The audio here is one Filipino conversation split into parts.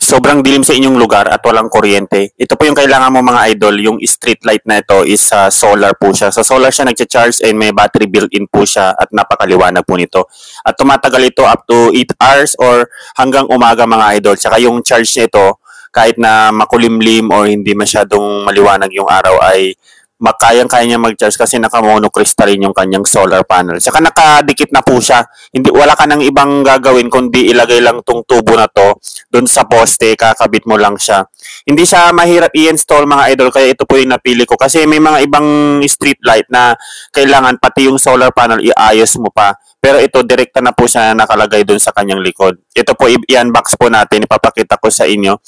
sobrang dilim sa inyong lugar at walang kuryente, ito po yung kailangan mo mga idol, yung street light na ito is solar po siya. Sa solar siya nagcha-charge and may battery built-in po siya at napakaliwanag po nito. At tumatagal ito up to 8 hours or hanggang umaga mga idol. Tsaka yung charge nito, kahit na makulimlim or hindi masyadong maliwanag yung araw ay makayang-kaya niya mag-charge kasi naka-monocrystalline yung kanyang solar panel. Saka nakadikit na po siya. Hindi, wala ka nang ibang gagawin kundi ilagay lang tong tubo na to doon sa poste, kakabit mo lang siya. Hindi siya mahirap i-install mga idol, kaya ito po yung napili ko. Kasi may mga ibang street light na kailangan pati yung solar panel iayos mo pa. Pero ito, direkta na po siya nakalagay doon sa kanyang likod. Ito po, i-unbox po natin, ipapakita ko sa inyo.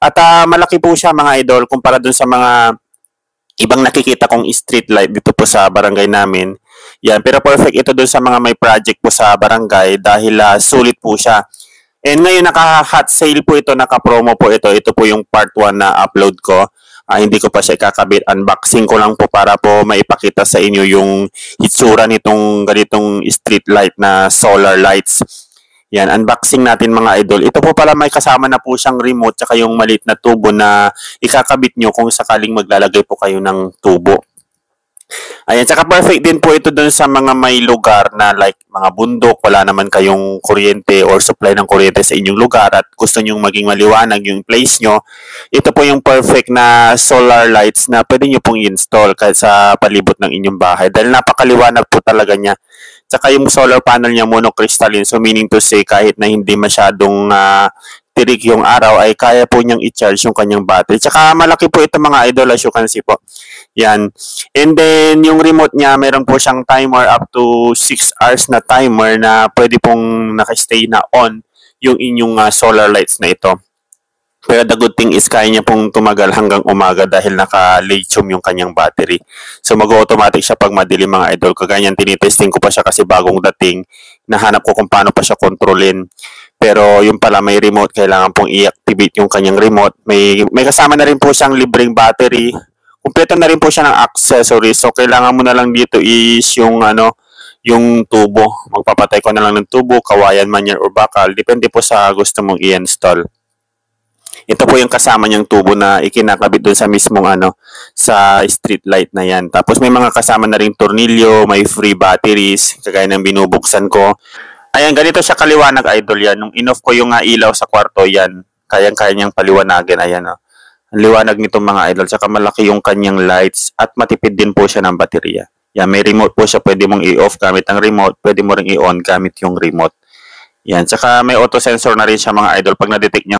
At malaki po siya mga idol kumpara doon sa mga ibang nakikita kong street light dito po sa barangay namin. Yan, pero perfect ito doon sa mga may project po sa barangay dahil sulit po siya. And ngayon naka-hot sale po ito, naka-promo po ito. Ito po yung part 1 na upload ko. Hindi ko pa siya ikakabit. Unboxing ko lang po para po maipakita sa inyo yung hitsura nitong ganitong street light na solar lights. Yan, unboxing natin mga idol. Ito po pala may kasama na po siyang remote tsaka yung maliit na tubo na ikakabit nyo kung sakaling maglalagay po kayo ng tubo. Ayan, tsaka perfect din po ito dun sa mga may lugar na like mga bundok, wala naman kayong kuryente or supply ng kuryente sa inyong lugar at gusto nyong maging maliwanag yung place nyo. Ito po yung perfect na solar lights na pwede nyo pong i-install kahit sa palibot ng inyong bahay dahil napakaliwanag po talaga niya. Tsaka yung solar panel niya monocrystalline, so meaning to say kahit na hindi masyadong tirik yung araw ay kaya po niyang i-charge yung kanyang battery. Tsaka malaki po ito mga idol as you can see po. Yan. And then yung remote niya, meron po siyang timer up to 6 hours na timer na pwede pong nakastay na on yung inyong solar lights na ito. Pero the good thing is kaya niya pong tumagal hanggang umaga dahil naka-lithium yung kanyang battery. So mag-automatic siya pag madilim mga idol. Kaganyan tinitesting ko pa siya kasi bagong dating. Nahanap ko kung paano pa siya kontrolin. Pero yung pala may remote, kailangan pong i-activate yung kanyang remote. May kasama na rin po siyang libreng battery. Kumpleto na rin po siya ng accessories. So kailangan mo na lang dito is yung yung tubo. Magpapatay ko na lang ng tubo, kawayan man yan or bakal. Depende po sa gusto mong i-install. Ito po yung kasama niyang tubo na ikinakabit doon sa mismong sa street light na yan. Tapos may mga kasama na ring tornilyo, may free batteries, kagaya ng binubuksan ko. Ayan, ganito siya kaliwanag idol yan. Nung in-off ko yung ilaw sa kwarto yan, kayang-kaya niyang paliwanagin. Ayan o. Ang liwanag nitong mga idol. Saka malaki yung kanyang lights at matipid din po siya ng baterya. Yan, may remote po siya. Pwede mong i-off gamit ang remote. Pwede mo ring i-on gamit yung remote. Yan, saka may auto sensor na rin siya mga idol. Pag na-detect niya